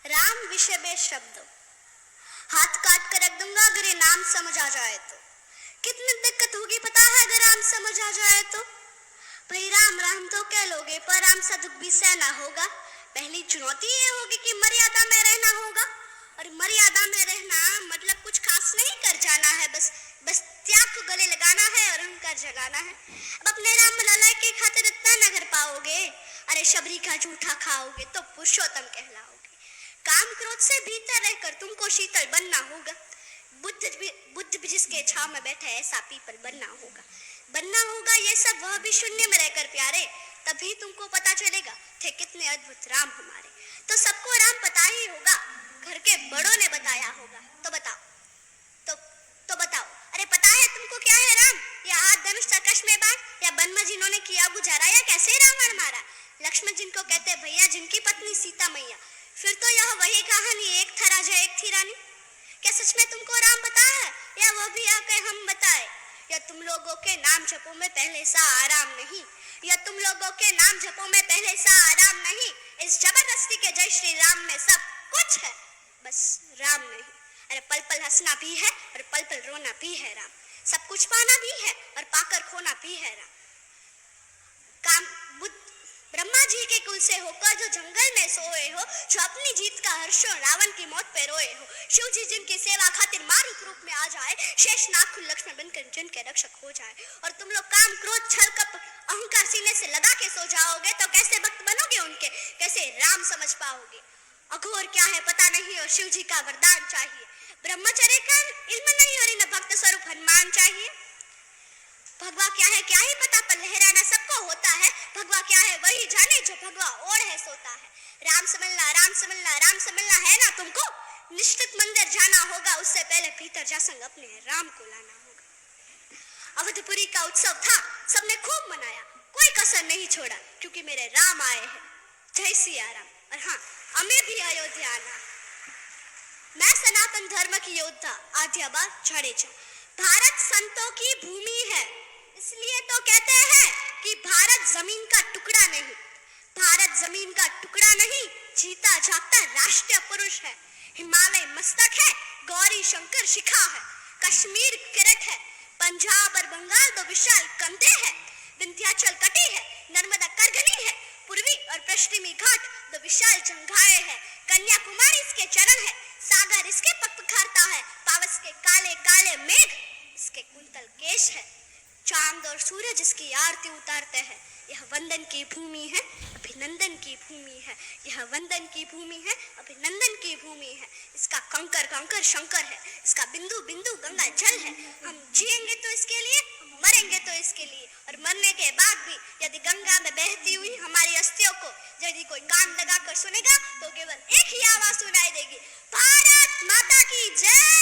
राम विषय में शब्द हाथ काट कर रख दूंगा अगर ये नाम समझ आ जाए तो। कितनी दिक्कत होगी पता है अगर राम समझ आ जाए तो। भाई राम राम तो कह लोगे पर राम सा दुख भी सहना होगा। पहली चुनौती ये होगी कि मर्यादा में रहना होगा। और मर्यादा में रहना मतलब कुछ खास नहीं कर जाना है, बस बस त्याग को गले लगाना है और अहंकार जगाना है। अब अपने राम लला के खातिर इतना न कर पाओगे, अरे शबरी का जूठा खाओगे तो पुरुषोत्तम कहलाओगे। काम क्रोध से भीतर रहकर तुमको शीतल बनना होगा। बुद्ध भी जिसके छाव में बैठा है ऐसा पीपल बनना होगा। ये सब वह भी शून्य में रहकर प्यारे, तभी तुमको पता चलेगा थे कितने अद्भुत राम हमारे। तो सबको राम पता ही होगा, घर के बड़ों ने बताया होगा। तो बताओ तो बताओ, अरे पता है तुमको क्या है राम? या हाथ धनुष कश में बाण, या वन में जिन्होंने किया गुजारा, या कैसे रावण मारा? लक्ष्मण जिनको कहते भैया, जिनकी पत्नी सीता मैया। फिर तो यह वही कहानी, एक था राजा एक थी रानी। क्या सच में तुमको राम पता है, या वह भी आके हम बताए? या तुम लोगों के नाम जपो में पहले सा आराम नहीं, या तुम लोगों के नाम जपो में पहले सा आराम नहीं। इस जबरदस्ती के जय श्री राम में सब कुछ है, बस राम नहीं। अरे पल पल हंसना भी है और पल पल रोना भी है राम। सब कुछ पाना भी है और पाकर खोना भी है राम। ब्रह्मा जी के कुल से होकर जो जंगल में सोए हो, जो अपनी जीत का हर्षो रावण की मौत पे रोए हो, शिव जी जिनकी सेवा खातिर मारुत रूप में आ जाए, शेष नाग लक्ष्मण बनकर जिनके रक्षक हो जाए, और तुम लोग काम क्रोध छल कपट अहंकार सीने से लगा के सो जाओगे, तो कैसे भक्त बनोगे उनके, कैसे राम समझ पाओगे? अघोर क्या है पता नहीं और शिव जी का वरदान चाहिए। ब्रह्मचर्य का इल्म नहीं और इन भक्त स्वरूप हनुमान चाहिए। भगवा क्या है क्या ही पता, पर लहराना सबको होता है। भगवा क्या है वही जाने जो भगवा ओढ़ है सोता है। राम समझना है ना तुमको? निश्चित मंदिर जाना होगा, उससे पहले भीतर जा संग अपने राम को लाना होगा। अवधपुरी का उत्सव था, सबने खूब मनाया, कोई कसर नहीं छोड़ा, क्योंकि मेरे राम आए हैं। जय सिया राम। और हाँ, हमें भी अयोध्या आना। मैं सनातन धर्म की योद्धा आद्याबा जडेजा। भारत संतों की भूमि है, इसलिए तो कहते हैं कि भारत जमीन का टुकड़ा नहीं। भारत जमीन का टुकड़ा नहीं, जीता जागता राष्ट्रीय पुरुष है। हिमालय मस्तक है, गौरी शंकर शिखा है, कश्मीर किरट है, पंजाब और बंगाल दो विशाल कंधे हैं, विंध्याचल कटी है, नर्मदा करघनी है, पूर्वी और पश्चिमी घाट दो विशाल जंघाएं हैं, कन्याकुमारी इसके चरण है, सागर इसके पग पखारता है, पावस के काले काले मेघ इसके कुंतल केश है, चांद और सूरज इसकी आरती उतारते हैं। यह वंदन की भूमि है, अभिनंदन की भूमि है। यह वंदन की भूमि है, अभिनंदन की भूमि है। इसका कंकर कंकर शंकर है, इसका बिंदु बिंदु गंगा जल है। हम जिएंगे तो इसके लिए, मरेंगे तो इसके लिए, और मरने के बाद भी यदि गंगा में बहती हुई हमारी अस्थियों को यदि कोई कान लगाकर सुनेगा तो केवल एक ही आवाज सुनाई देगी, भारत माता की जय।